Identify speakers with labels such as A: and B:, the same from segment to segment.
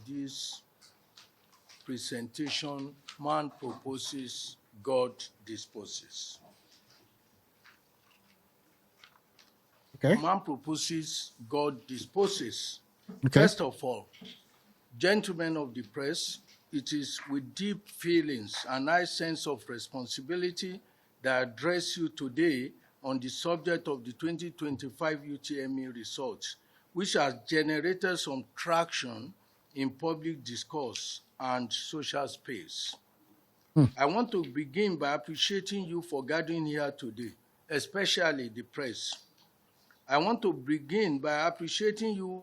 A: this presentation, Man Proposes, God Disposes.
B: Okay.
A: Man proposes, God disposes.
B: Okay.
A: First of all, gentlemen of the press, it is with deep feelings and high sense of responsibility that I address you today on the subject of the 2025 UTME results, which has generated some traction in public discourse and social space. I want to begin by appreciating you for gathering here today, especially the press. I want to begin by appreciating you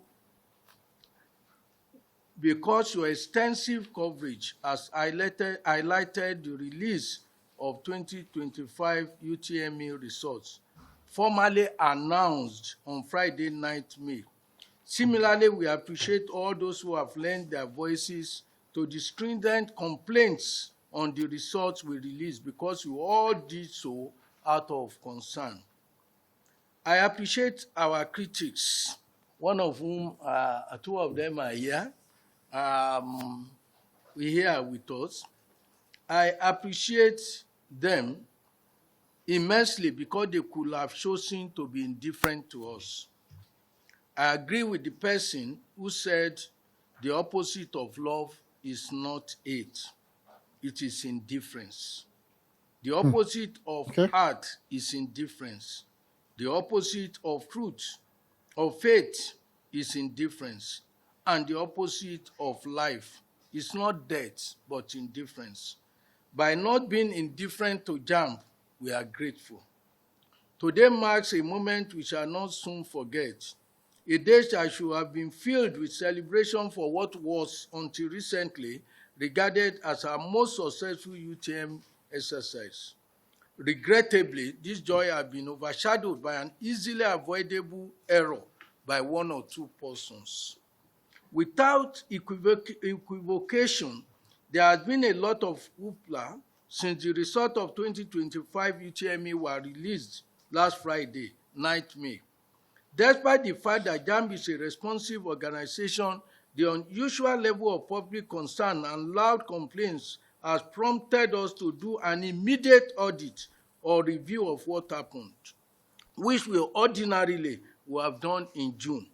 A: because your extensive coverage has highlighted the release of 2025 UTME results, formally announced on Friday night, May. Similarly, we appreciate all those who have lent their voices to the stringent complaints on the results we released, because you all did so out of concern. I appreciate our critics, one of whom, two of them are here. We're here with us. I appreciate them immensely because they could have chosen to be indifferent to us. I agree with the person who said the opposite of love is not hate, it is indifference. The opposite of art is indifference. The opposite of truth, of faith, is indifference. And the opposite of life is not death, but indifference. By not being indifferent to JAMB, we are grateful. Today marks a moment we shall not soon forget, a day that should have been filled with celebration for what was, until recently, regarded as our most successful UTM exercise. Regrettably, this joy has been overshadowed by an easily avoidable error by one or two persons. Without equivocation, there has been a lot of hoopla since the result of 2025 UTME were released last Friday, 9th May. Despite the fact that JAMB is a responsive organization, the unusual level of public concern and loud complaints has prompted us to do an immediate audit or review of what happened, which we ordinarily would have done in June.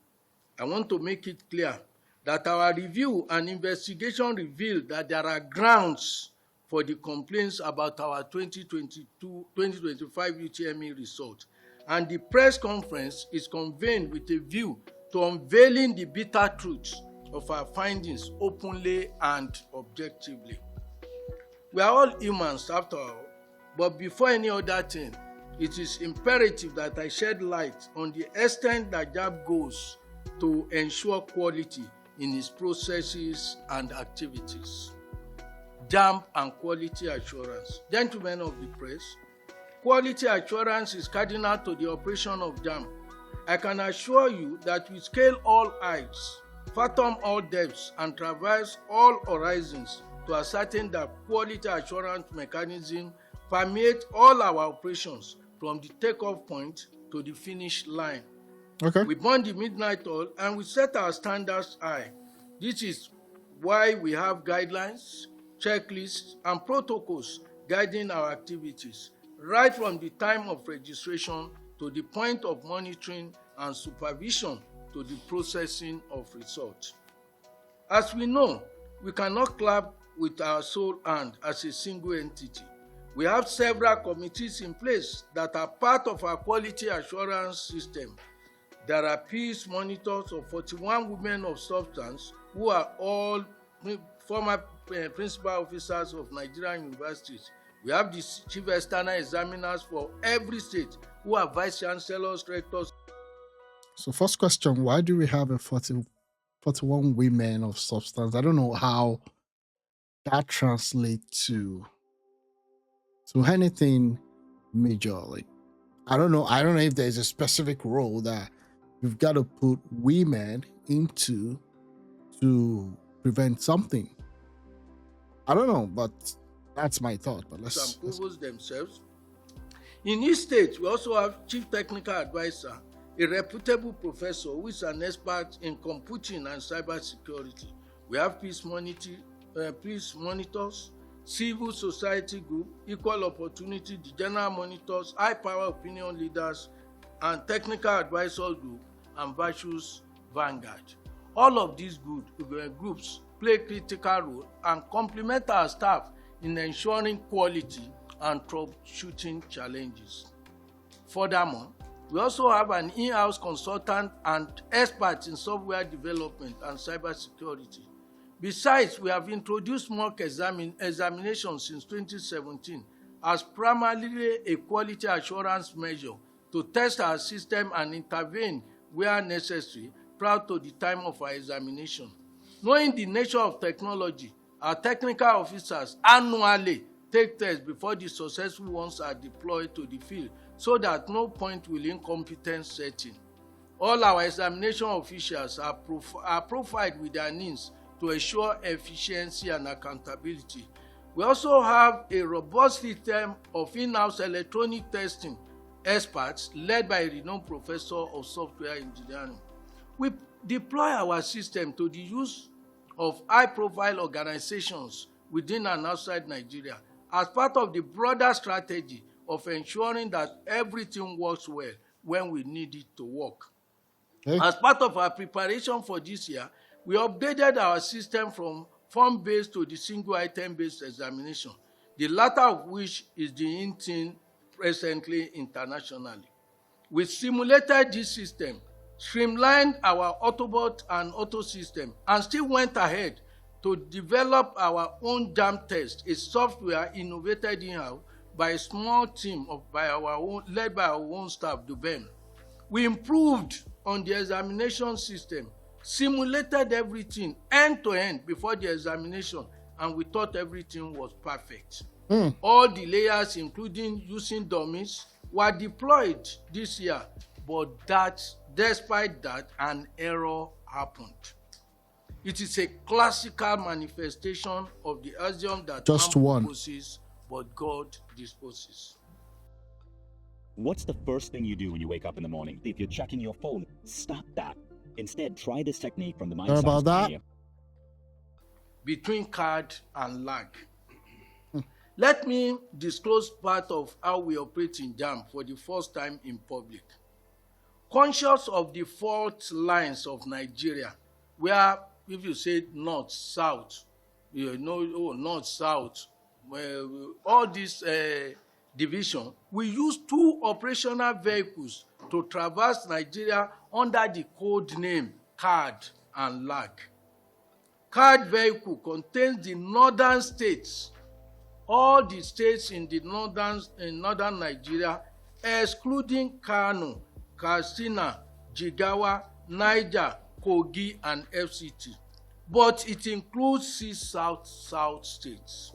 A: I want to make it clear that our review and investigation revealed that there are grounds for the complaints about our 2025 UTME result, and the press conference is convened with a view to unveiling the bitter truth of our findings openly and objectively. We are all humans after all, but before any other thing, it is imperative that I shed light on the extent that JAMB goes to ensure quality in its processes and activities. JAMB and quality assurance. Gentlemen of the press, quality assurance is cardinal to the operation of JAMB. I can assure you that we scale all heights, fathom all depths, and traverse all horizons to ascertain that quality assurance mechanism permeate all our operations from the takeoff point to the finish line.
B: Okay.
A: We burn the midnight oil and we set our standards high. This is why we have guidelines, checklists, and protocols guiding our activities, right from the time of registration to the point of monitoring and supervision to the processing of results. As we know, we cannot clap with our sole hand as a single entity. We have several committees in place that are part of our quality assurance system. There are peace monitors of 41 women of substance who are all former principal officers of Nigerian universities. We have the chief external examiners for every state who are vice chancellors, rectors.
B: So first question, why do we have a 41 women of substance? I don't know how that translates to anything majorly. I don't know if there's a specific role that you've got to put women into to prevent something. I don't know, but that's my thought. But let's
A: themselves. In each state, we also have chief technical advisor, a reputable professor who is an expert in computing and cybersecurity. We have peace monitors, civil society group, equal opportunity, the general monitors, high power opinion leaders, and technical advisors group, and virtues vanguard. All of these groups play critical role and complement our staff in ensuring quality and troubleshooting challenges. Furthermore, we also have an in-house consultant and expert in software development and cybersecurity. Besides, we have introduced mock examinations since 2017 as primarily a quality assurance measure to test our system and intervene where necessary prior to the time of our examination. Knowing the nature of technology, our technical officers annually take tests before the successful ones are deployed to the field so that no point will incompetence set in. All our examination officials are profiled with their needs to ensure efficiency and accountability. We also have a robust system of in-house electronic testing experts led by a renowned professor of software engineering. We deploy our system to the use of high-profile organizations within and outside Nigeria as part of the broader strategy of ensuring that everything works well when we need it to work.
B: Okay.
A: As part of our preparation for this year, we updated our system from form-based to the single item-based examination, the latter of which is the in thing presently internationally. We simulated this system, streamlined our Autobot and Auto system, and still went ahead to develop our own JAMB test, a software innovated in-house by a small team led by our own staff, Dubem. We improved on the examination system, simulated everything end to end before the examination, and we thought everything was perfect. All the layers, including using dummies, were deployed this year, but despite that, an error happened. It is a classical manifestation of the axiom that
B: Just
A: man
B: one.
A: proposes, but God disposes.
C: What's the first thing you do when you wake up in the morning? If you're checking your phone, stop that. Instead, try this technique from the Mind
B: How about
C: Science
B: that?
C: Pioneer.
A: Between card and lag. Let me disclose part of how we operate in JAMB for the first time in public. Conscious of the fault lines of Nigeria, where if you say north, south, north, south, all this division, we use two operational vehicles to traverse Nigeria under the code name card and lag. Card vehicle contains the northern states, all the states in northern Nigeria, excluding Kano, Katsina, Jigawa, Niger, Kogi, and FCT, but it includes 6 south states.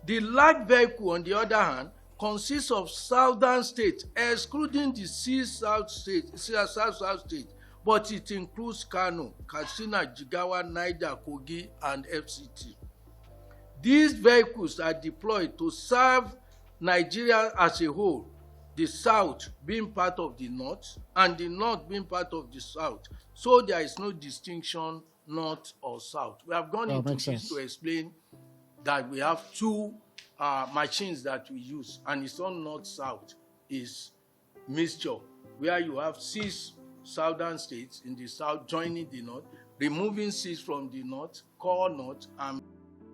A: The lag vehicle, on the other hand, consists of southern states, excluding the 6 south states, but it includes Kano, Katsina, Jigawa, Niger, Kogi, and FCT. These vehicles are deployed to serve Nigeria as a whole, the south being part of the north and the north being part of the south. So there is no distinction north or south. We have gone into this to explain that we have two machines that we use, and it's not north-south, is mixture, where you have 6 southern states in the south joining the north, removing 6 from the north, core north, and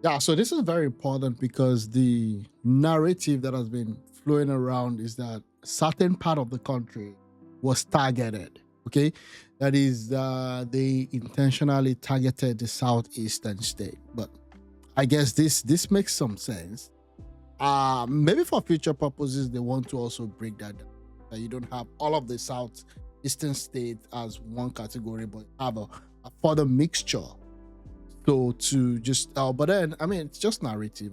B: Yeah, so this is very important because the narrative that has been flowing around is that certain part of the country was targeted. Okay, that is, they intentionally targeted the southeastern state. But I guess this makes some sense. Maybe for future purposes, they want to also break that down. That you don't have all of the southeastern states as one category, but have a further mixture. So to just, but then, I mean, it's just narrative.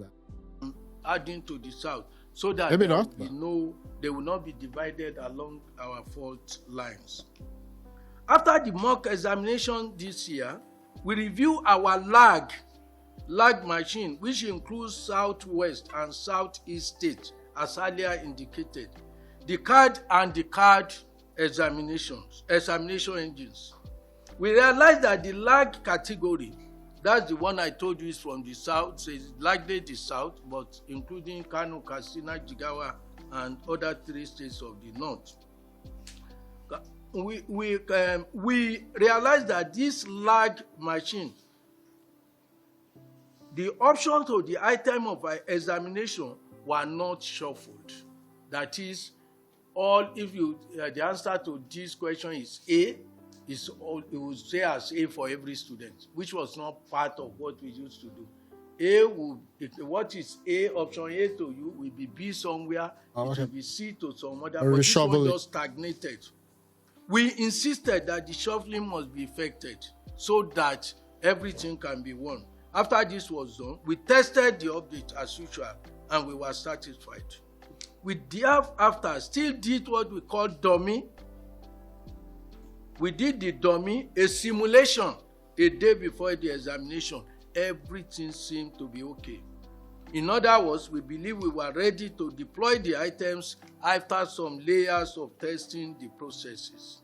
A: adding to the south, so that
B: Maybe
A: there
B: not.
A: will be they will not be divided along our fault lines. After the mock examination this year, we review our lag machine, which includes southwest and southeast states, as earlier indicated, the card and the card examination engines. We realized that the lag category That's the one I told you is from the south. So it's likely the south, but including Kano, Katsina, Jigawa, and other 3 states of the north. We realized that this large machine, the options of the item of examination were not shuffled. That is, if you the answer to this question is A, it will say as A for every student, which was not part of what we used to do. What is A, option A to you will be B somewhere, it will be C to some other, but this one just stagnated. We insisted that the shuffling must be effected so that everything can be won. After this was done, we tested the update as usual and we were satisfied. We thereafter still did what we call dummy. We did the dummy, a simulation a day before the examination. Everything seemed to be okay. In other words, we believe we were ready to deploy the items after some layers of testing the processes.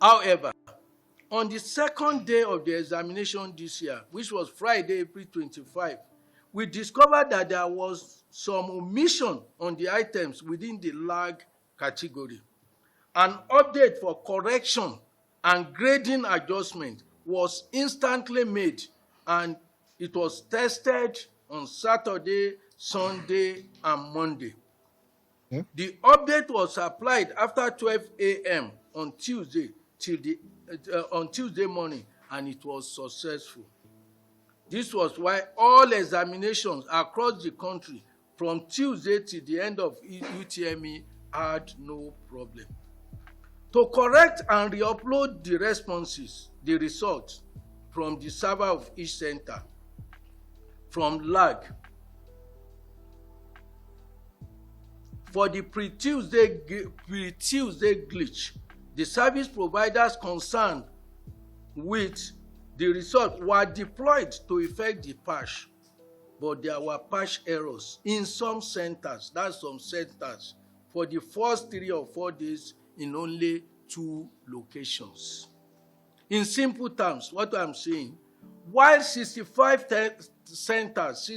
A: However, on the second day of the examination this year, which was Friday, April 25, we discovered that there was some omission on the items within the lag category. An update for correction and grading adjustment was instantly made, and it was tested on Saturday, Sunday, and Monday. Yeah. The update was applied after 12 a.m. on Tuesday on Tuesday morning, and it was successful. This was why all examinations across the country from Tuesday till the end of UTME had no problem. To correct and re-upload the responses, the results from the server of each center, from lag. For the pre-Tuesday glitch, the service providers concerned with the result were deployed to effect the patch, but there were patch errors in some centers, for the first 3 or 4 days in only 2 locations. In simple terms, what I'm saying, while 65 centers,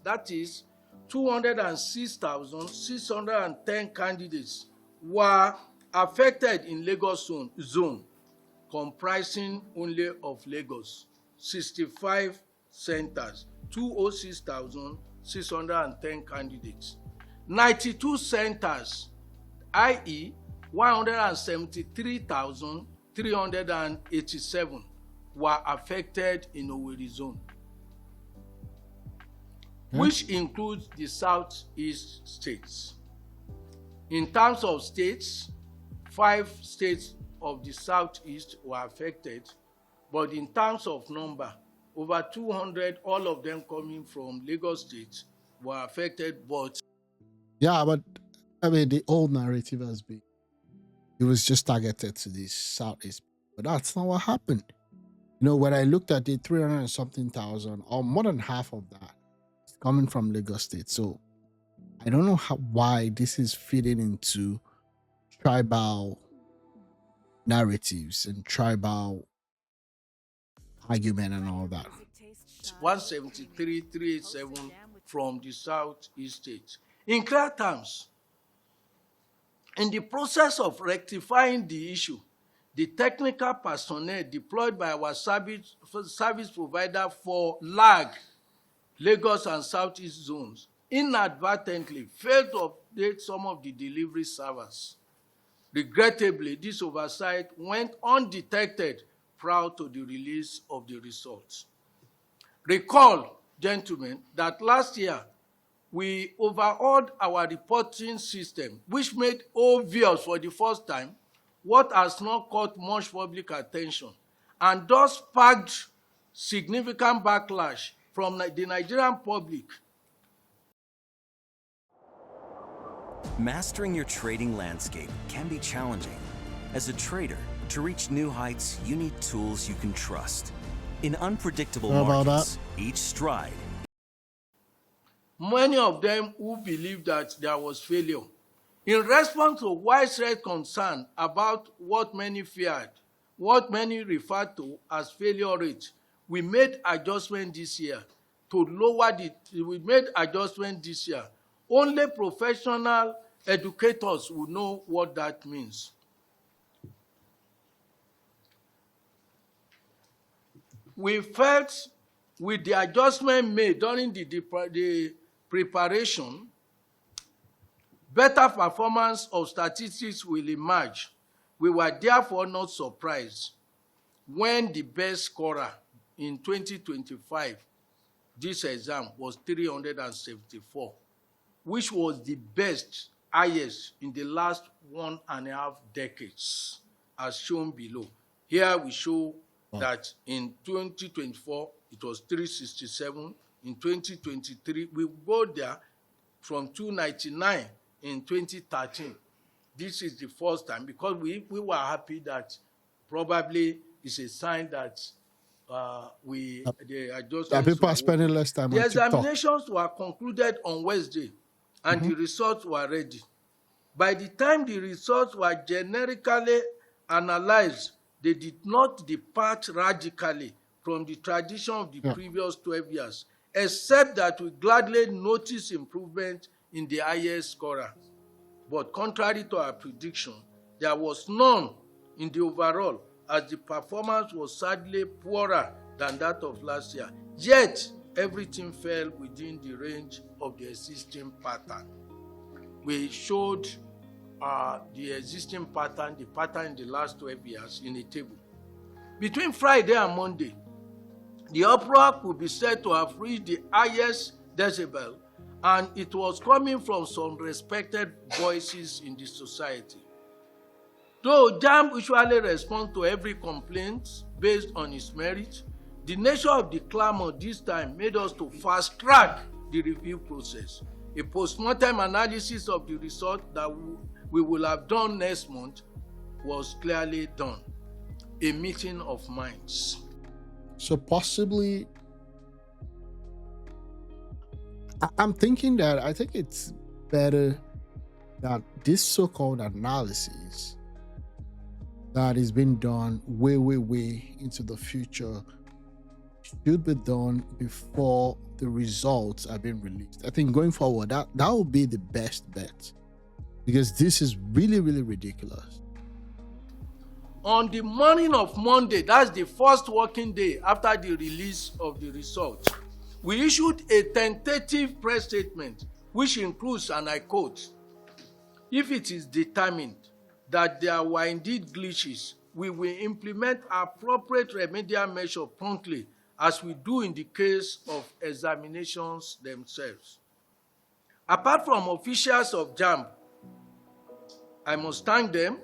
A: that is 206,610 candidates were affected in Lagos zone, comprising only of Lagos, 65 centers, 206,610 candidates. 92 centers, i.e. 173,387 were affected in Owerri zone, which includes the southeast states. In terms of states, 5 states of the southeast were affected, but in terms of number, over 200, all of them coming from Lagos State, were affected, but...
B: Yeah, but I mean, the old narrative has been, it was just targeted to the southeast, but that's not what happened. You know, when I looked at the 300 and something thousand, or more than half of that, is coming from Lagos State. So I don't know why this is fitting into tribal narratives and tribal argument and all that.
A: 173,387 from the southeast states. In clear terms, in the process of rectifying the issue, the technical personnel deployed by our service provider for LAG, Lagos and Southeast zones, inadvertently failed to update some of the delivery servers. Regrettably, this oversight went undetected prior to the release of the results. Recall, gentlemen, that last year we overhauled our reporting system, which made obvious for the first time what has not caught much public attention, and thus sparked significant backlash from the Nigerian public.
D: Mastering your trading landscape can be challenging. As a trader, to reach new heights, you need tools you can trust. In unpredictable markets, each stride.
A: Many of them who believed that there was failure. In response to widespread concern about what many feared, what many referred to as failure rate, We made adjustment this year to lower we made adjustment this year. Only professional educators will know what that means. We felt with the adjustment made during the preparation, better performance of statistics will emerge. We were therefore not surprised when the best scorer in 2025, this exam, was 374, which was the best, highest in the last 1.5 decades, as shown below. Here we show that in 2024, it was 367. In 2023, we go there from 299 in 2013. This is the first time, because we were happy that probably it's a sign that the adjustments
B: that people are spending less time
A: the
B: on TikTok.
A: examinations were concluded on Wednesday, and the results were ready. By the time the results were generically analyzed, they did not depart radically from the tradition of the previous 12 years, except that we gladly noticed improvement in the highest scorer. But contrary to our prediction, there was none in the overall, as the performance was sadly poorer than that of last year. Yet, everything fell within the range of the existing pattern. We showed the existing pattern, the pattern in the last 12 years in a table. Between Friday and Monday, the uproar could be said to have reached the highest decibel, and it was coming from some respected voices in the society. Though JAMB usually responds to every complaint based on its merit, the nature of the clamor this time made us to fast-track the review process. A post-mortem analysis of the result that we will have done next month was clearly done. A meeting of minds.
B: So possibly, I'm thinking that I think it's better that this so-called analysis that is being done way into the future should be done before the results are being released. I think going forward, that will be the best bet, because this is really ridiculous.
A: On the morning of Monday, that's the first working day after the release of the results, we issued a tentative press statement which includes, and I quote, "If it is determined that there were indeed glitches, we will implement appropriate remedial measures promptly, as we do in the case of examinations themselves." Apart from officials of JAMB, I must thank them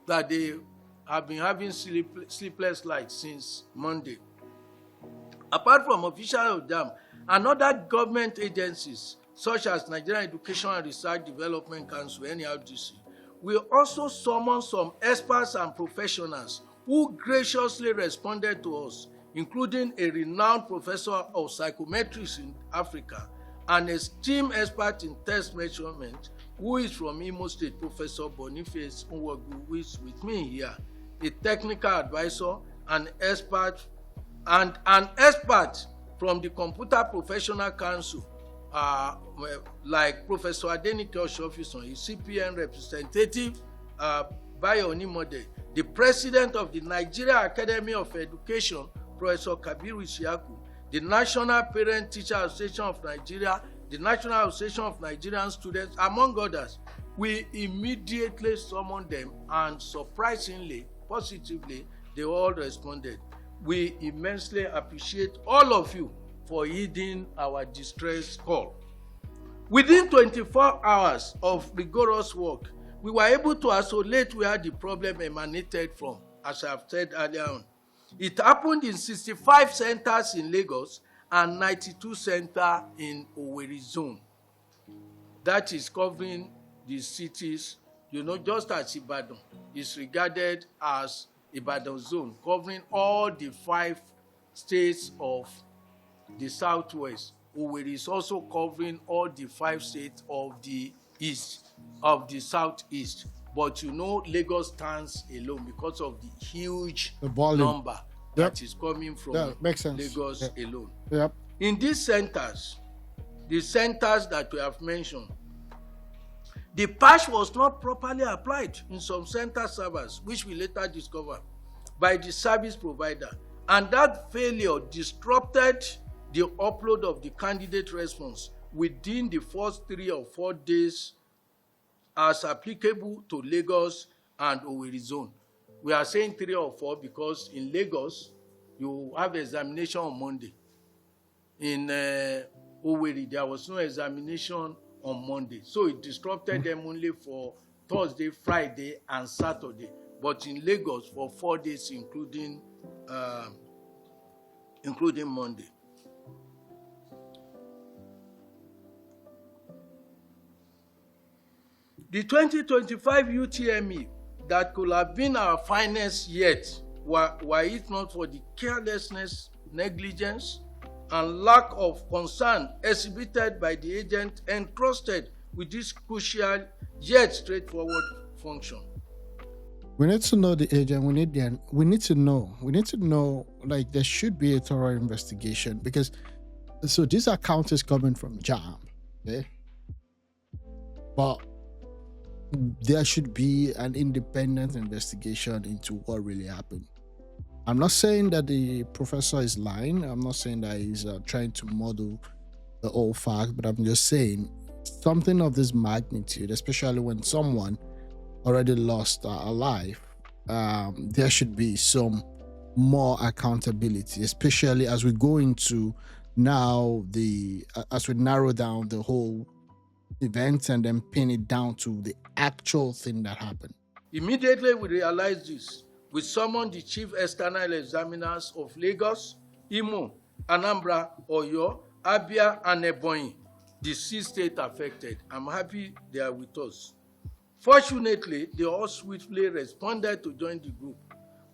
A: that they have been having sleepless nights since Monday. Apart from officials of JAMB and other government agencies such as Nigerian Education and Research Development Council, NERDC, we also summoned some experts and professionals who graciously responded to us, including a renowned professor of psychometrics in Africa, an esteemed expert in test measurement, who is from Imo State, Professor Boniface Nwogu, who is with me here, a technical advisor, an expert from the Computer Professional Council, like Professor Adenike Oshofison, a CPN representative, Bayo Onimode, the president of the Nigeria Academy of Education, Professor Kabiru Isiaku, the National Parent Teacher Association of Nigeria, the National Association of Nigerian Students, among others. We immediately summoned them, and surprisingly, positively, they all responded. We immensely appreciate all of you for heeding our distress call. Within 24 hours of rigorous work, we were able to isolate where the problem emanated from, as I have said earlier on. It happened in 65 centers in Lagos and 92 centers in Owerri zone. That is covering the cities, just as Ibadan is regarded as Ibadan zone, covering all the 5 states of the Southwest. Owerri is also covering all the 5 states of the East, of the Southeast. But Lagos stands alone because of the huge number. that is coming from
B: makes sense.
A: Lagos alone.
B: Yep.
A: In these centers, the centers that we have mentioned, the patch was not properly applied in some center servers, which we later discovered, by the service provider. And that failure disrupted the upload of the candidate response within the first 3 or 4 days as applicable to Lagos and Owerri zone. We are saying 3 or 4 because in Lagos, you have examination on Monday. In Owerri, there was no examination on Monday. So it disrupted them only for Thursday, Friday, and Saturday. But in Lagos, for 4 days, including Monday. The 2025 UTME that could have been our finest yet, were it not for the carelessness, negligence, and lack of concern exhibited by the agent entrusted with this crucial yet straightforward function.
B: We need to know the agent. We need to know, like, there should be a thorough investigation, because so this account is coming from JAMB, okay? But there should be an independent investigation into what really happened. I'm not saying that the professor is lying. I'm not saying that he's trying to model the old fact, but I'm just saying something of this magnitude, especially when someone already lost a life, there should be some more accountability, especially as we go into now as we narrow down the whole event and then pin it down to the actual thing that happened.
A: Immediately we realized this. We summoned the chief external examiners of Lagos, Imo, Anambra, Oyo, Abia, and Ebonyi, the 6 states affected. I'm happy they are with us. Fortunately, they all swiftly responded to join the group.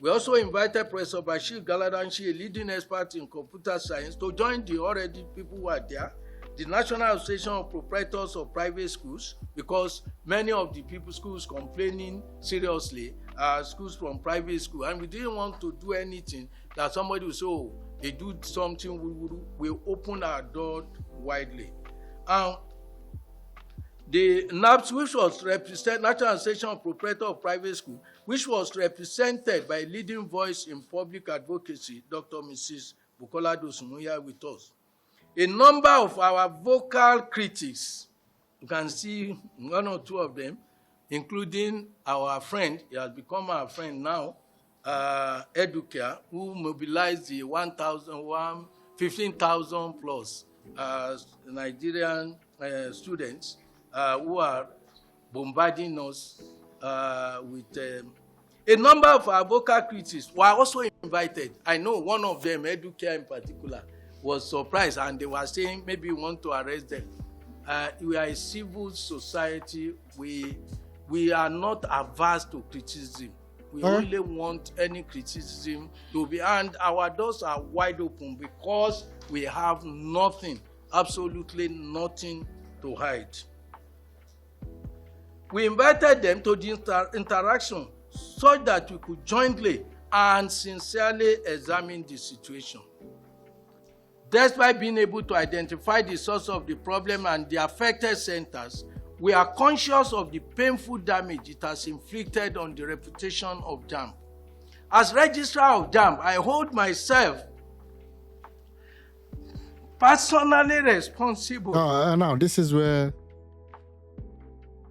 A: We also invited Professor Bashir Galadanchi, a leading expert in computer science, to join the already people who are there, the National Association of Proprietors of Private Schools, because many of the schools complaining seriously are schools from private school, and we didn't want to do anything that somebody will say, oh, they do something, we open our door widely. The NAPS, which was represented, National Association of Proprietors of Private School, which was represented by a leading voice in public advocacy, Dr. Mrs. Bukola Dosumuya, with us. A number of our vocal critics, you can see 1 or 2 of them, including our friend, he has become our friend now, Educare, who mobilized the 15,000 plus Nigerian students who are bombarding us with a number of our vocal critics were also invited. I know one of them, Educare in particular, was surprised, and they were saying maybe we want to arrest them. We are a civil society. We are not averse to criticism. We only want any criticism to be, and our doors are wide open because we have nothing, absolutely nothing to hide. We invited them to the interaction so that we could jointly and sincerely examine the situation. Despite being able to identify the source of the problem and the affected centers, we are conscious of the painful damage it has inflicted on the reputation of JAMB. As registrar of JAMB, I hold myself personally responsible.
B: Now, this is where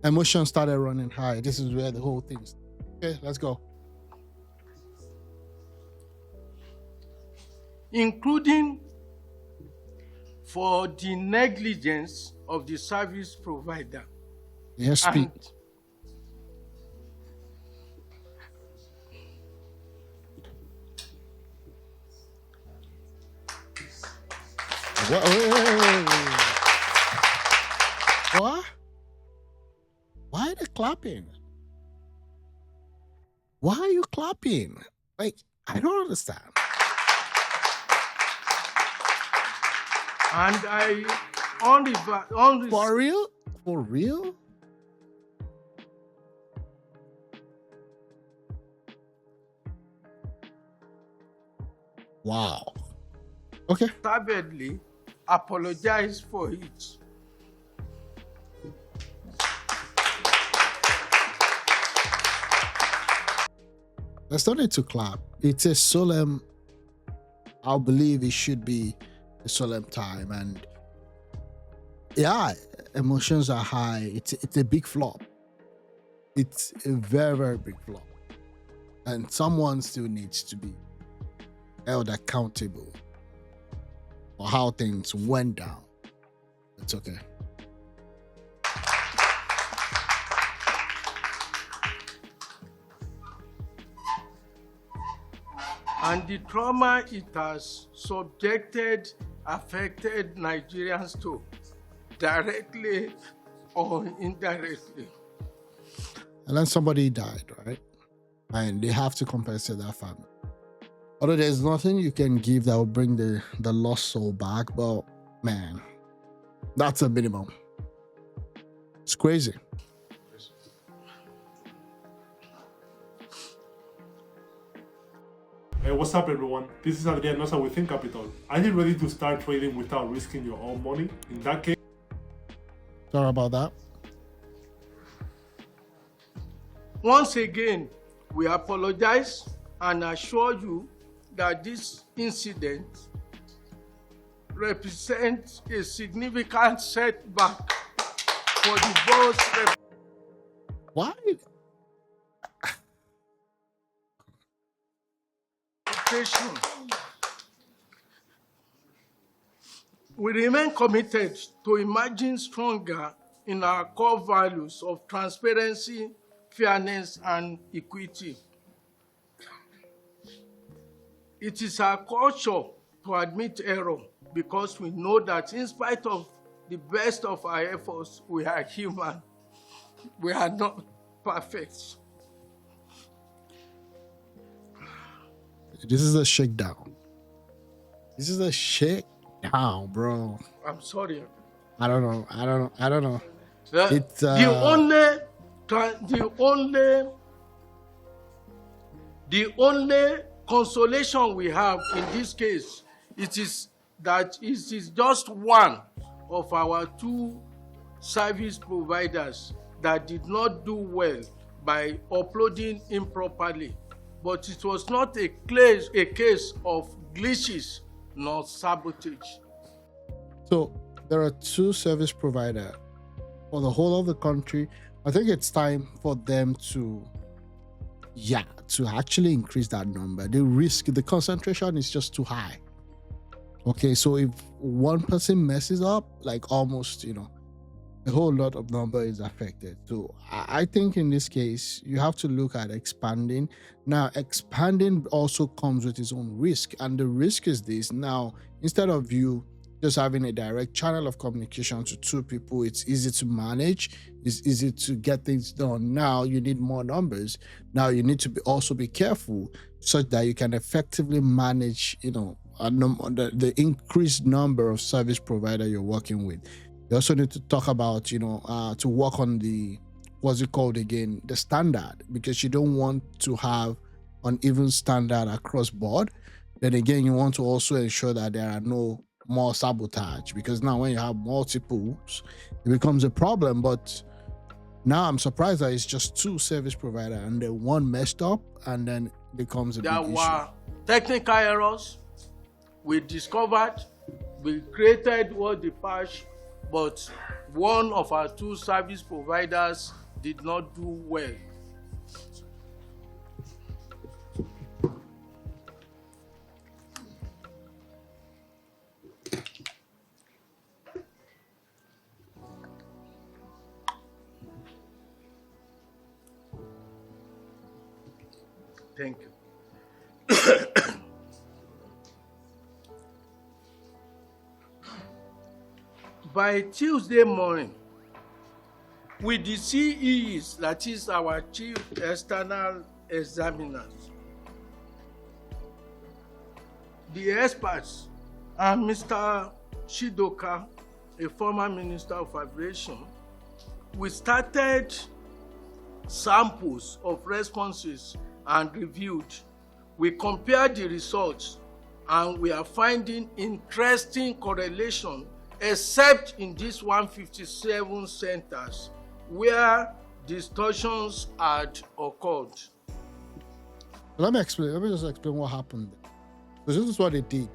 B: emotions started running high. This is where the whole thing. Okay, let's go.
A: Including for the negligence of the service provider.
B: Yes, speak. What? Why are they clapping? Why are you clapping? Like, I don't understand.
A: And on
B: For real? For real? Wow. Okay.
A: Savagely apologize for it.
B: There's no need to clap. It's a solemn, I believe it should be a solemn time. And yeah, emotions are high. It's a big flop. It's a very, very big flop. And someone still needs to be held accountable for how things went down. It's okay.
A: And the trauma it has affected Nigerians to, directly or indirectly.
B: And then somebody died, right? And they have to compensate that family. Although there's nothing you can give that will bring the lost soul back, but man, that's a minimum. It's crazy.
E: Hey, what's up everyone? This is Adrian Nosa with Think Capital. Are you ready to start trading without risking your own money? In that case,
B: Sorry about that.
A: Once again, we apologize and assure you that this incident represents a significant setback for the board's
B: Why?
A: reputation. We remain committed to emerging stronger in our core values of transparency, fairness, and equity. It is our culture to admit error because we know that in spite of the best of our efforts, we are human. We are not perfect.
B: This is a shakedown. This is a shakedown, bro.
A: I'm sorry.
B: I don't know. It's
A: the only consolation we have in this case, it is that it is just one of our two service providers that did not do well by uploading improperly. But it was not a case of glitches nor sabotage.
B: So there are two service providers for the whole of the country. I think it's time for them to actually increase that number. The concentration is just too high. Okay, so if one person messes up, like almost, a whole lot of number is affected. So I think in this case, you have to look at expanding. Now, expanding also comes with its own risk. And the risk is this. Now, instead of you just having a direct channel of communication to two people, it's easy to manage, it's easy to get things done. Now you need more numbers. Now you need to also be careful such that you can effectively manage, the increased number of service provider you're working with. You also need to talk about, to work on the, what's it called again, the standard, because you don't want to have uneven standard across board. Then again, you want to also ensure that there are no more sabotage, because now when you have multiples, it becomes a problem. But now I'm surprised that it's just two service providers and then one messed up and then becomes a big issue.
A: There were technical errors we discovered. We created what the patch, but one of our two service providers did not do well. Thank you. By Tuesday morning, with the CEs, that is our chief external examiners, the experts, and Mr. Shidoka, a former Minister of Aviation, we started samples of responses and reviewed. We compared the results and we are finding interesting correlation, except in these 157 centers where distortions had occurred.
B: Let me just explain what happened. Because this is what they did.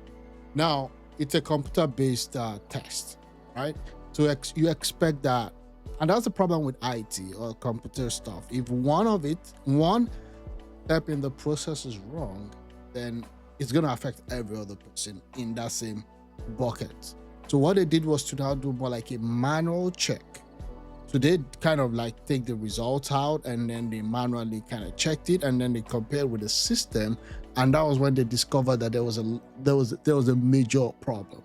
B: Now, it's a computer-based test, right? So you expect that, and that's the problem with IT or computer stuff. If one step in the process is wrong, then it's going to affect every other person in that same bucket. So what they did was to now do more like a manual check. So they kind of like take the results out, and then they manually kind of checked it, and then they compared with the system, and that was when they discovered that there was a major problem.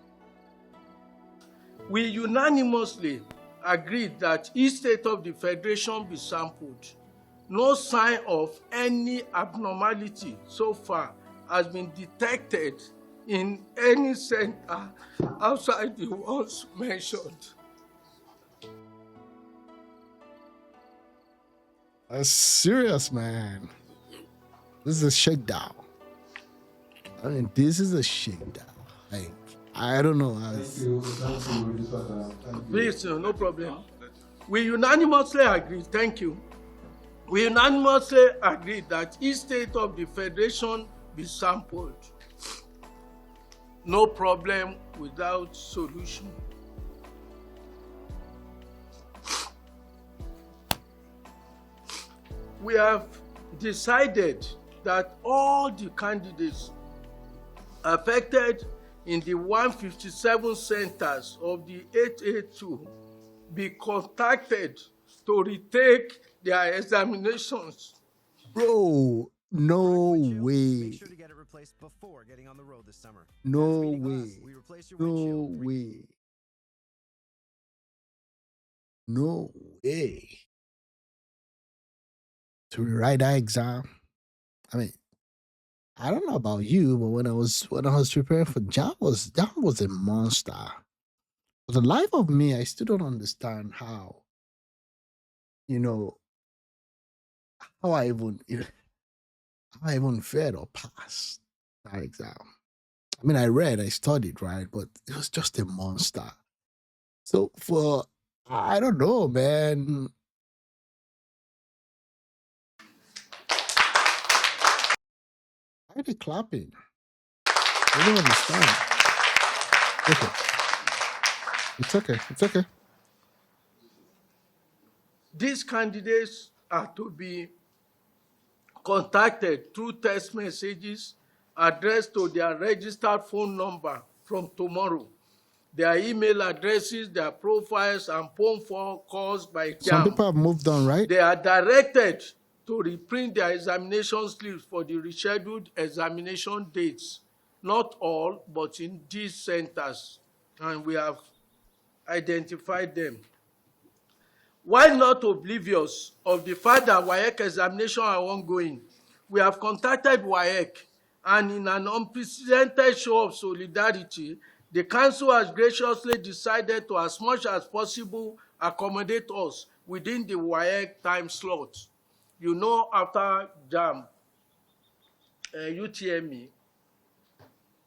A: We unanimously agreed that each state of the federation be sampled. No sign of any abnormality so far has been detected in any center outside the ones mentioned.
B: That's serious, man. This is a shakedown. I mean, this is a shakedown. Like, I don't know.
A: Please, no problem. We unanimously agreed, thank you. We unanimously agreed that each state of the federation be sampled. No problem without solution. We have decided that all the candidates affected in the 157 centers of the 882 be contacted to retake their examinations.
B: Bro, no way.
F: Make sure to get it replaced before getting on the road this summer.
B: No
F: As for
B: way.
F: we replace your
B: No
F: windshield.
B: way. No way. To rewrite that exam. I mean, I don't know about you, but when I was preparing for JAMB was a monster. For the life of me, I still don't understand how, how I even failed or passed that exam. I mean, I studied, right? But it was just a monster. So I don't know, man. Why are they clapping? I don't understand. Okay. It's okay.
A: These candidates are to be contacted through text messages addressed to their registered phone number from tomorrow. Their email addresses, their profiles, and phone calls by JAMB.
B: Some people have moved on, right?
A: They are directed to reprint their examination slips for the rescheduled examination dates. Not all, but in these centers, and we have identified them. While not oblivious of the fact that WAEC examinations are ongoing, we have contacted WAEC, and in an unprecedented show of solidarity, the council has graciously decided to, as much as possible, accommodate us within the WAEC time slot. After JAMB, UTME,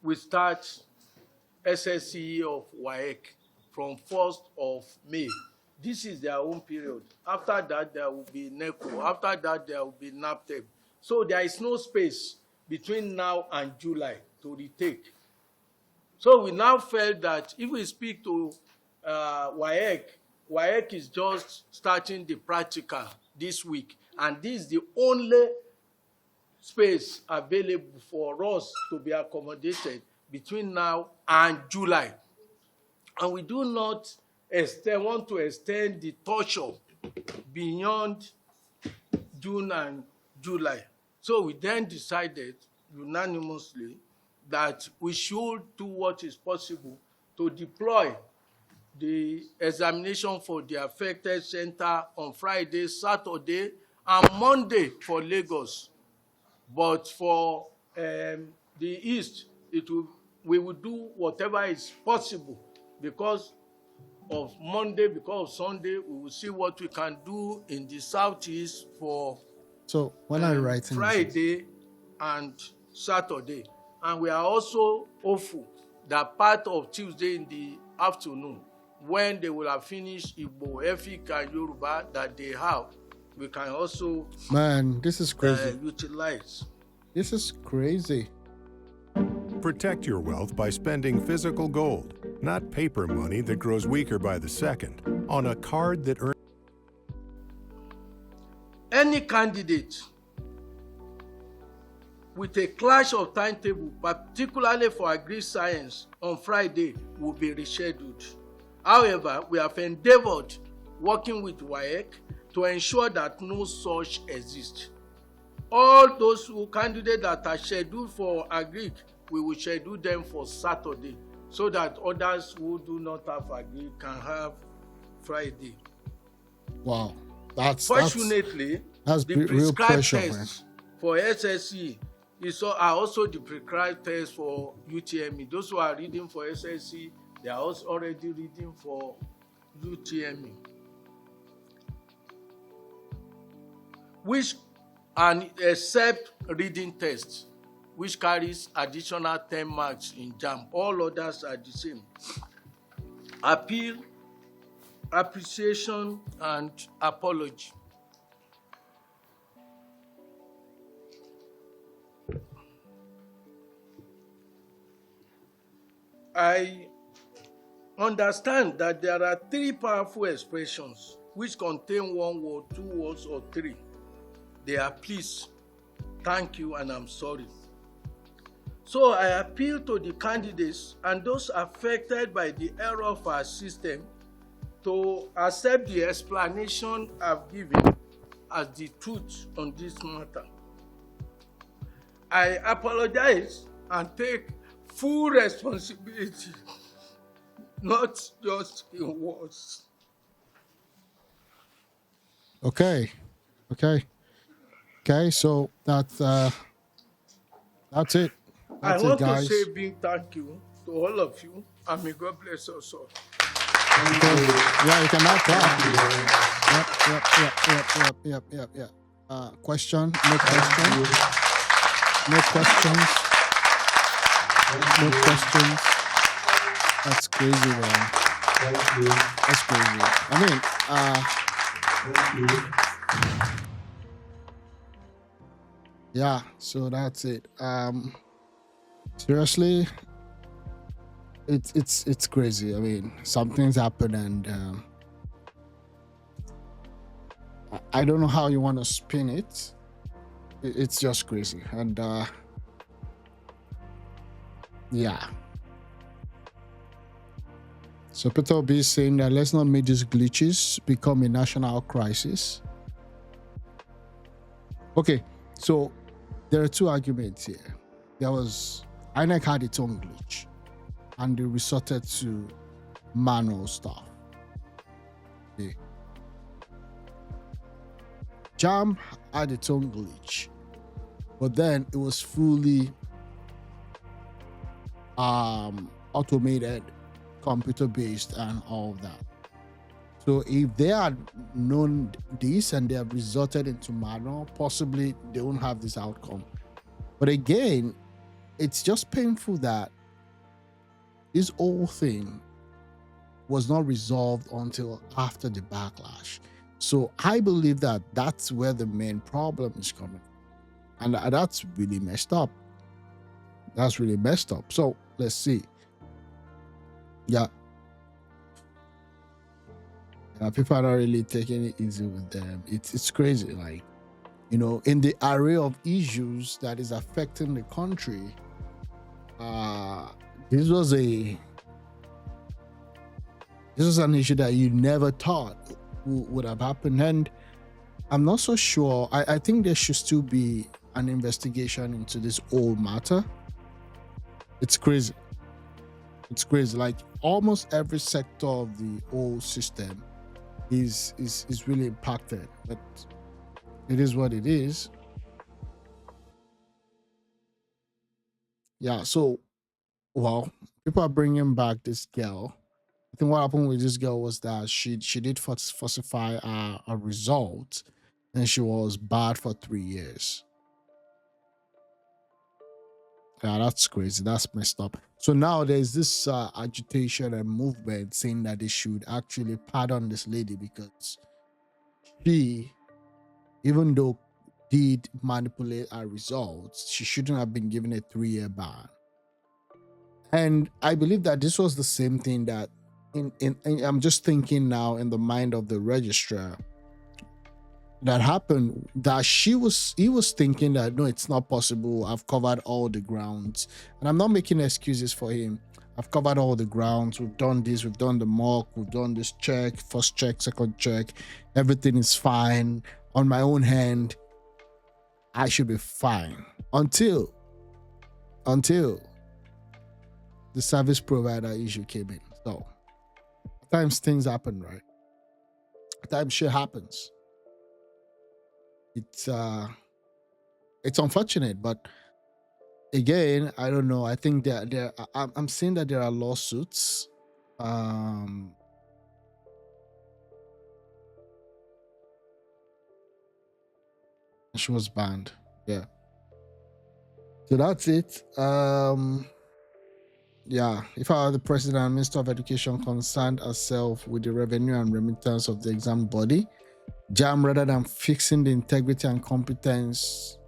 A: we start SSCE of WAEC from 1st of May. This is their own period. After that, there will be NECO. After that, there will be NAPTEP. So there is no space between now and July to retake. So we now felt that if we speak to WAEC is just starting the practical this week, and this is the only space available for us to be accommodated between now and July. And we do not want to extend the torture beyond June and July. So we then decided unanimously that we should do what is possible to deploy the examination for the affected center on Friday, Saturday, and Monday for Lagos. But for the East, we will do whatever is possible because of Monday, because of Sunday. We will see what we can do in the Southeast for
B: so when I write
A: Friday and Saturday. And we are also hopeful that part of Tuesday in the afternoon, when they will have finished Igbo, Efik, and Yoruba that they have, we can also
B: Man, this is crazy.
A: utilize.
B: This is crazy.
G: Protect your wealth by spending physical gold, not paper money that grows weaker by the second, on a card that earns.
A: Any candidate with a clash of timetable, particularly for agri science on Friday, will be rescheduled. However, we have endeavored, working with WAEC, to ensure that no such exists. All those candidates that are scheduled for agri, we will schedule them for Saturday, so that others who do not have agri can have Friday.
B: Wow, that's
A: Fortunately,
B: that's
A: the
B: real
A: prescribed
B: pressure,
A: tests for SSC are also the prescribed tests for UTME. Those who are reading for SSC, they are also already reading for UTME. Which, and except reading tests, which carries additional 10 marks in JAMB. All others are the same. Appeal, appreciation, and apology. I understand that there are 3 powerful expressions which contain 1 word, 2 words, or 3. They are please, thank you, and I'm sorry. So I appeal to the candidates and those affected by the error of our system to accept the explanation I've given as the truth on this matter. I apologize and take full responsibility, not just in words.
B: Okay. So that's it.
A: I
B: That's
A: want
B: it, guys.
A: to say big thank you to all of you, and may God bless us all.
B: Okay. Yeah, you can now clap. Yep. Question? No questions? No questions? No questions? That's crazy, man. That's crazy. Yeah, so that's it. Seriously, it's crazy. I mean, something's happened, and I don't know how you want to spin it. It's just crazy, and yeah. So Peter Obi is saying that let's not make these glitches become a national crisis. Okay, so there are 2 arguments here. There was INEC had its own glitch, and they resorted to manual stuff. Okay. JAMB had its own glitch, but then it was fully automated, computer-based, and all of that. So if they had known this and they have resorted into manual, possibly they won't have this outcome. But again, it's just painful that this whole thing was not resolved until after the backlash. So I believe that that's where the main problem is coming. And that's really messed up. That's really messed up. So let's see. Yeah. People are not really taking it easy with them. It's crazy. Like, you know, in the array of issues that is affecting the country, this was an issue that you never thought would have happened. And I'm not so sure. I think there should still be an investigation into this whole matter. It's crazy. It's crazy. Like almost every sector of the whole system is really impacted, but it is what it is. Yeah. So, well, people are bringing back this girl. I think what happened with this girl was that she did falsify a result, and she was barred for 3 years. Yeah, that's crazy. That's messed up. So now there's this agitation and movement saying that they should actually pardon this lady because she, even though did manipulate our results, she shouldn't have been given a 3-year ban. And I believe that this was the same thing that in I'm just thinking now in the mind of the registrar that happened, that he was thinking that no, it's not possible. I've covered all the grounds. And I'm not making excuses for him. I've covered all the grounds. We've done this, we've done the mock, we've done this check, first check, second check. Everything is fine. On my own hand, I should be fine. Until the service provider issue came in. So at times things happen, right? At times shit happens. It's unfortunate, but again, I don't know. I think that I'm seeing that there are lawsuits. She was banned. Yeah. So that's it. Yeah, if I were the president and minister of education concerned herself with the revenue and remittance of the exam body, JAMB, rather than fixing the integrity and competence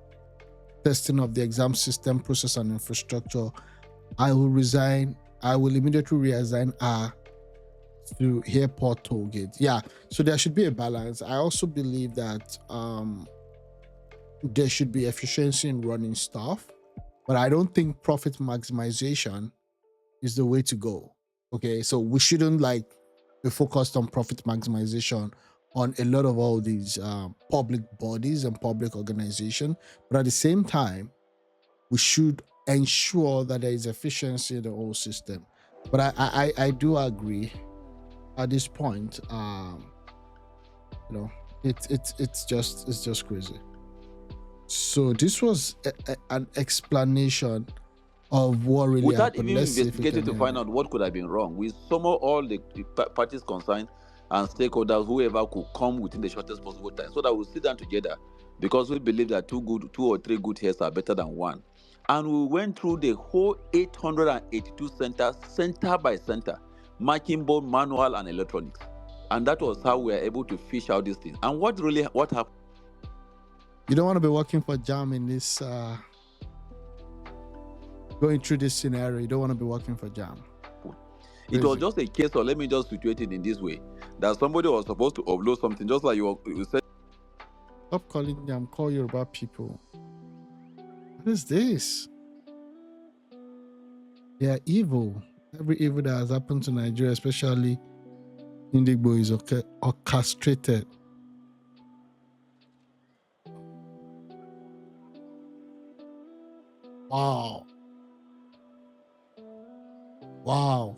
B: testing of the exam system, process, and infrastructure, I will resign. I will immediately reassign her to airport toll gate. Yeah, so there should be a balance. I also believe that there should be efficiency in running stuff, but I don't think profit maximization is the way to go. Okay, so we shouldn't be focused on profit maximization on a lot of all these public bodies and public organizations, but at the same time, we should ensure that there is efficiency in the whole system. But I do agree at this point. It's just crazy. So this was an explanation of what really
H: without
B: happened.
H: even investigating to find out what could have been wrong. We summon all the parties concerned and stakeholders, whoever could come within the shortest possible time, so that we'll sit down together, because we believe that two or three good hairs are better than one. And we went through the whole 882 centers, center by center, marking both manual and electronics. And that was how we were able to fish out these things. And what happened?
B: You don't want to be working for JAMB in this going through this scenario. You don't want to be working for JAMB.
H: It was just a case of, let me just situate it in this way, that somebody was supposed to upload something, just like you said.
B: Stop calling them, call Yoruba people. What is this? They are evil. Every evil that has happened to Nigeria, especially Indigbo, is orchestrated. Wow.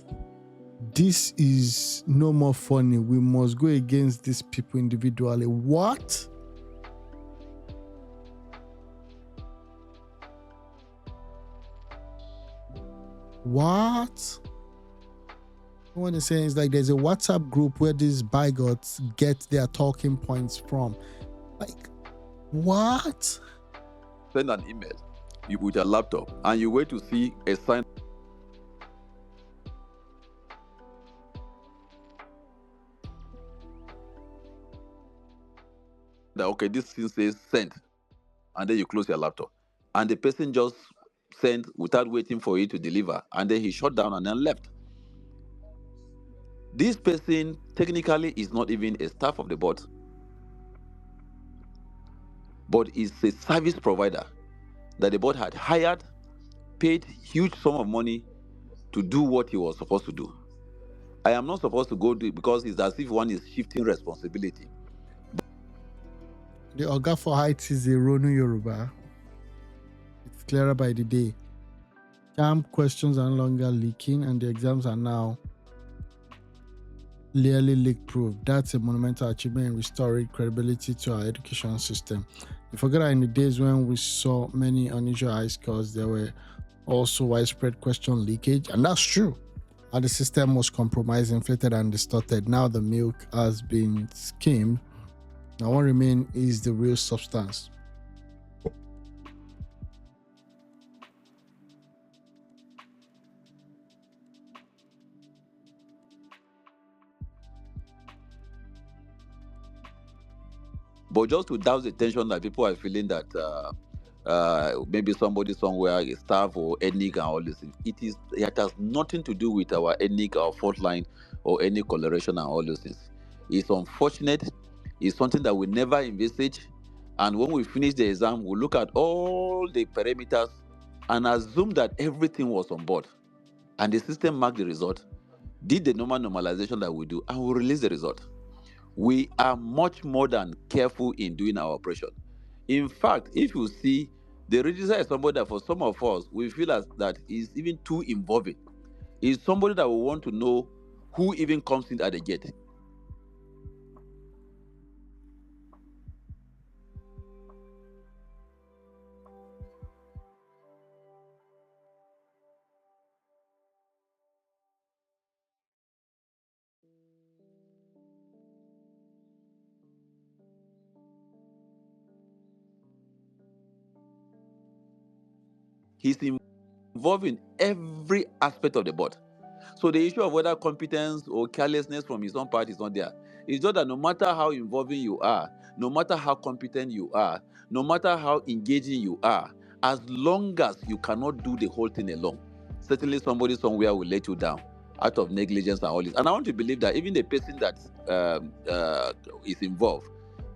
B: This is no more funny. We must go against these people individually. What? What is saying is there's a WhatsApp group where these bigots get their talking points from. What?
H: Send an email with your laptop and you wait to see a sign that, okay, this thing says send, and then you close your laptop, and the person just sent without waiting for it to deliver, and then he shut down and then left. This person technically is not even a staff of the board, but is a service provider that the board had hired, paid huge sum of money to do what he was supposed to do. I am not supposed to go do it, because it's as if one is shifting responsibility.
B: The Oga for Heights is a Ronu Yoruba. It's clearer by the day. JAMB questions are no longer leaking and the exams are now clearly leak-proof. That's a monumental achievement in restoring credibility to our education system. You forget that in the days when we saw many unusual high scores, there were also widespread question leakage, and that's true. And the system was compromised, inflated, and distorted. Now the milk has been skimmed. Now what remains is the real substance.
H: But just to douse the tension that people are feeling that maybe somebody somewhere is staff or ethnic and all this thing, it has nothing to do with our ethnic or fault line or any coloration and all those things. It's unfortunate. It's something that we never envisage. And when we finish the exam, we look at all the parameters and assume that everything was on board. And the system marked the result, did the normal normalization that we do, and we release the result. We are much more than careful in doing our operation. In fact, if you see, the register is somebody that for some of us, we feel as that is even too involving. Is somebody that we want to know who even comes in at the gate. He's involved in every aspect of the board. So the issue of whether competence or carelessness from his own part is not there. It's just that no matter how involving you are, no matter how competent you are, no matter how engaging you are, as long as you cannot do the whole thing alone, certainly somebody somewhere will let you down out of negligence and all this. And I want to believe that even the person that is involved,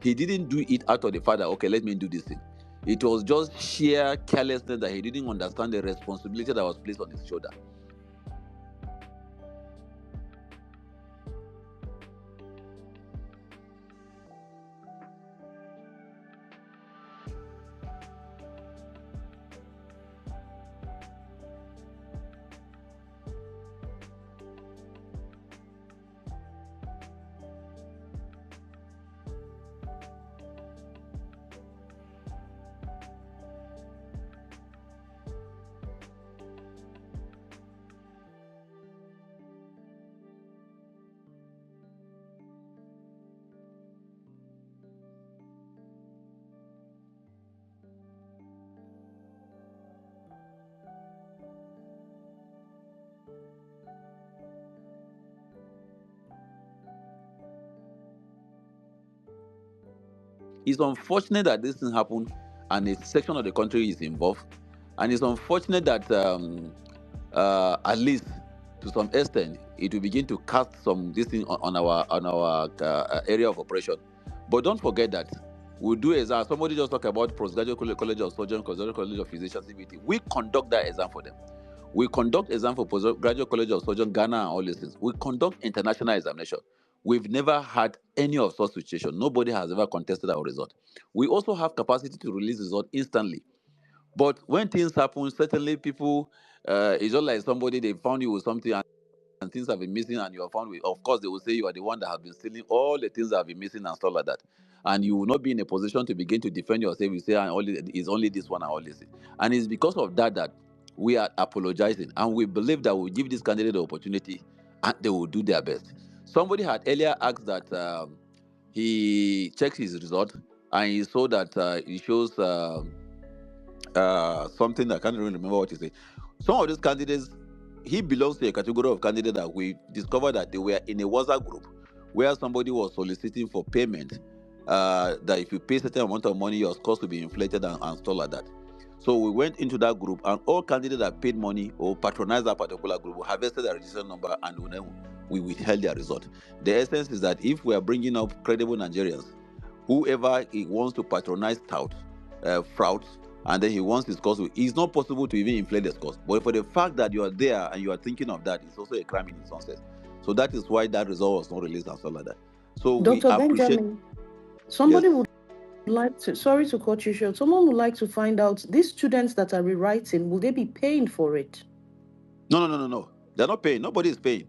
H: he didn't do it out of the fact that, okay, let me do this thing. It was just sheer carelessness that he didn't understand the responsibility that was placed on his shoulder. It's unfortunate that this thing happened and a section of the country is involved. And it's unfortunate that at least to some extent it will begin to cast some this thing on our area of operation. But don't forget that we do exam. Somebody just talked about postgraduate college of surgeons, postgraduate college of physicians, CBT. We conduct that exam for them. We conduct exam for postgraduate college of surgeons, Ghana, and all these things. We conduct international examination. We've never had any of such situation. Nobody has ever contested our result. We also have capacity to release result instantly. But when things happen, certainly people, it's just like somebody, they found you with something and things have been missing and you are found with, of course, they will say you are the one that have been stealing all the things that have been missing and stuff like that. And you will not be in a position to begin to defend yourself. You say, it's only this one and all this. And it's because of that we are apologizing. And we believe that we'll give this candidate the opportunity and they will do their best. Somebody had earlier asked that he checked his result and he saw that it shows something I can't even remember what he said. Some of these candidates, he belongs to a category of candidates that we discovered that they were in a WhatsApp group where somebody was soliciting for payment. That if you pay a certain amount of money, your scores will be inflated and stuff like that. So we went into that group, and all candidates that paid money or patronized that particular group harvested their registration number, and then we withheld their result. The essence is that if we are bringing up credible Nigerians, whoever he wants to patronize frauds, and then he wants his scores, it's not possible to even inflate the scores. But for the fact that you are there and you are thinking of that, it's also a crime in its own sense. So that is why that result was not released and stuff like that. So we
I: Dr.
H: appreciate.
I: Benjamin, somebody
H: Yes.
I: would like to, sorry to cut you short, someone would like to find out, these students that are rewriting, will they be paying for it?
H: No. They're not paying. Nobody is paying.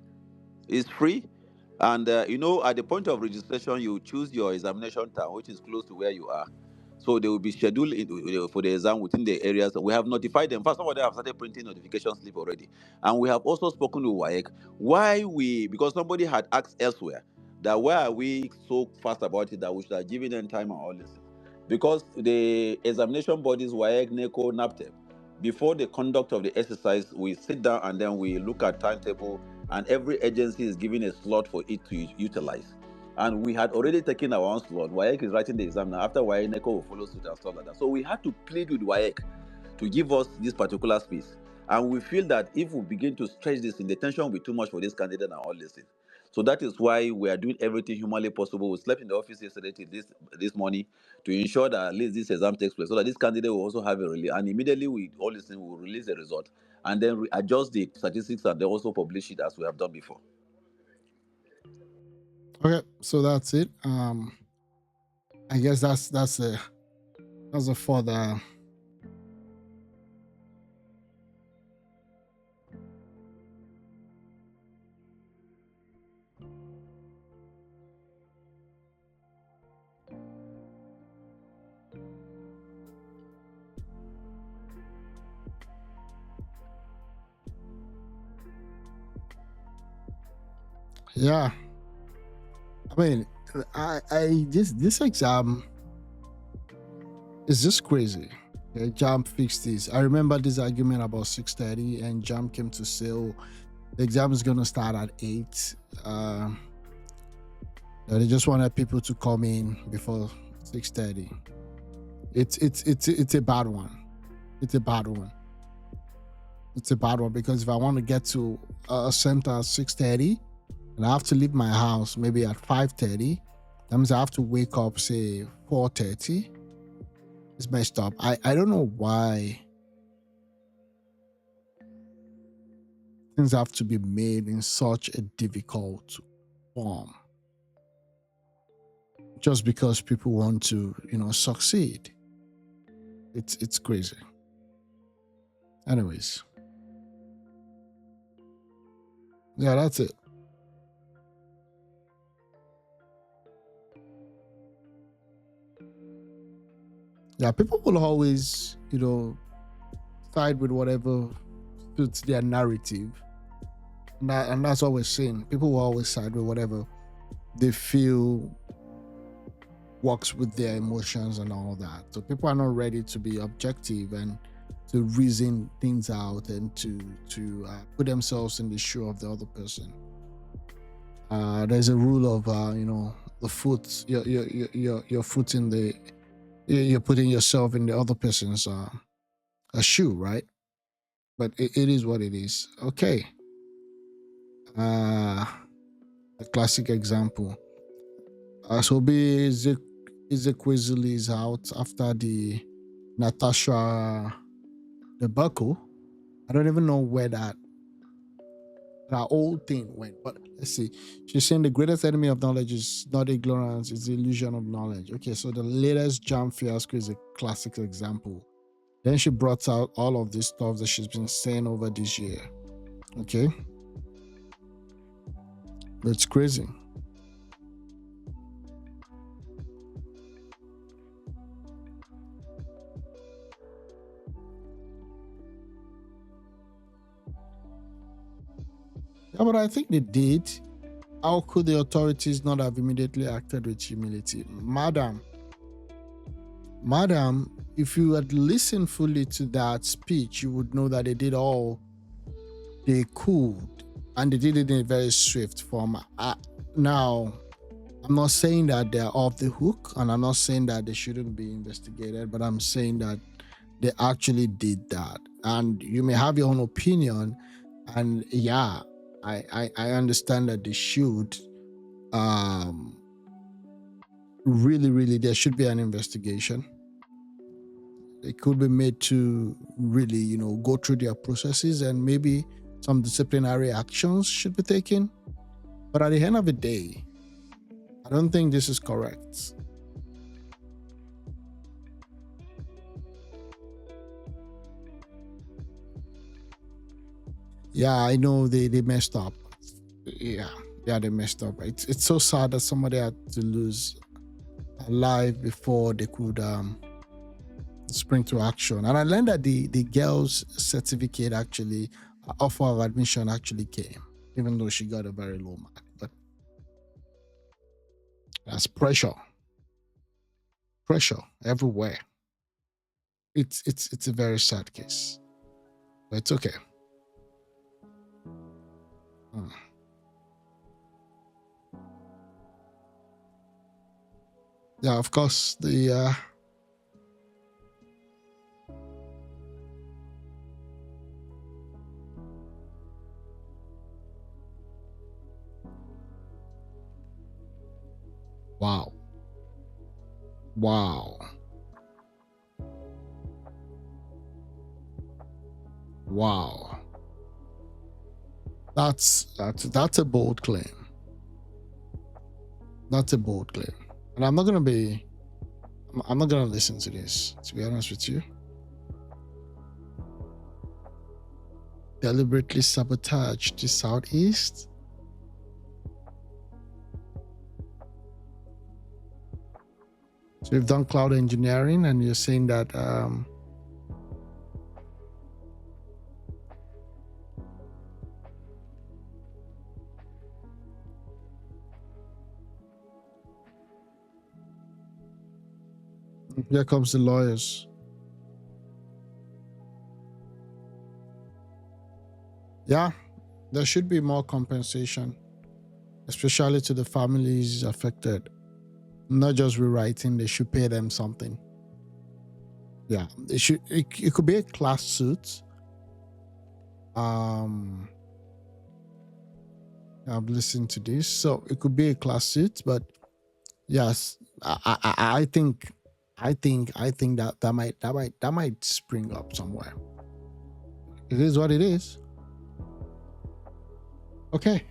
H: It's free. And, at the point of registration, you choose your examination time, which is close to where you are. So they will be scheduled for the exam within the areas. We have notified them. First, some of them have started printing notification slip already. And we have also spoken to WAEC. Because somebody had asked elsewhere that why are we so fast about it that we should have given them time and all this. Because the examination bodies, WAEC, NECO, NAPTEP, before the conduct of the exercise, we sit down and then we look at timetable, and every agency is given a slot for it to utilize. And we had already taken our own slot. WAEC is writing the exam now. After WAEC, NECO will follow suit and stuff like that. So we had to plead with WAEC to give us this particular space. And we feel that if we begin to stretch this, the tension will be too much for this candidate and all this thing. So that is why we are doing everything humanly possible. We slept in the office yesterday till this morning to ensure that at least this exam takes place, so that this candidate will also have a release. And immediately we all this thing will release the result and then adjust the statistics and then also publish it as we have done before.
B: Okay, so that's it. I guess that's a further. Yeah, I mean, I this exam is just crazy. Okay, JAMB fixed this. I remember this argument about 6:30, and JAMB came to say, "Oh, the exam is gonna start at 8." They just wanted people to come in before 6:30. It's a bad one. It's a bad one. It's a bad one because if I want to get to a center at 6:30, and I have to leave my house maybe at 5:30, that means I have to wake up, say, 4:30. It's messed up. I don't know why things have to be made in such a difficult form just because people want to, succeed. It's crazy. Anyways. Yeah, that's it. Yeah, people will always, side with whatever suits their narrative. And that's what we're saying. People will always side with whatever they feel works with their emotions and all that. So people are not ready to be objective and to reason things out and to put themselves in the shoe of the other person. There's a rule of the foot, your foot in the, you're putting yourself in the other person's a shoe, right? But it is what it is. Okay. The classic example. Sobe Ezekwesili is out after the Natasha debacle. I don't even know where that old thing went, but let's see. She's saying the greatest enemy of knowledge is not ignorance, it's the illusion of knowledge. Okay, so the latest JAMB fiasco is a classic example. Then she brought out all of this stuff that she's been saying over this year. Okay. It's crazy. Yeah, but I think they did. How could the authorities not have immediately acted with humility? Madam, if you had listened fully to that speech, you would know that they did all they could, and they did it in a very swift form. Now, I'm not saying that they're off the hook, and I'm not saying that they shouldn't be investigated, but I'm saying that they actually did that. And you may have your own opinion, and yeah, I understand that they should. Really, there should be an investigation. It could be made to really, go through their processes, and maybe some disciplinary actions should be taken. But at the end of the day, I don't think this is correct. Yeah, I know they messed up. Yeah, they messed up. It's so sad that somebody had to lose a life before they could spring to action. And I learned that the girl's certificate actually, offer of admission actually came, even though she got a very low mark. But that's pressure everywhere. It's a very sad case, but it's okay. Yeah, of course, the wow. Wow. Wow. That's a bold claim. That's a bold claim. And I'm not gonna listen to this, to be honest with you. Deliberately sabotage the Southeast. So you've done cloud engineering and you're saying that here comes the lawyers. Yeah, there should be more compensation, especially to the families affected. Not just rewriting, they should pay them something. Yeah, they should. It could be a class suit. I've listened to this, so it could be a class suit. But yes, I think that might spring up somewhere. It is what it is. Okay.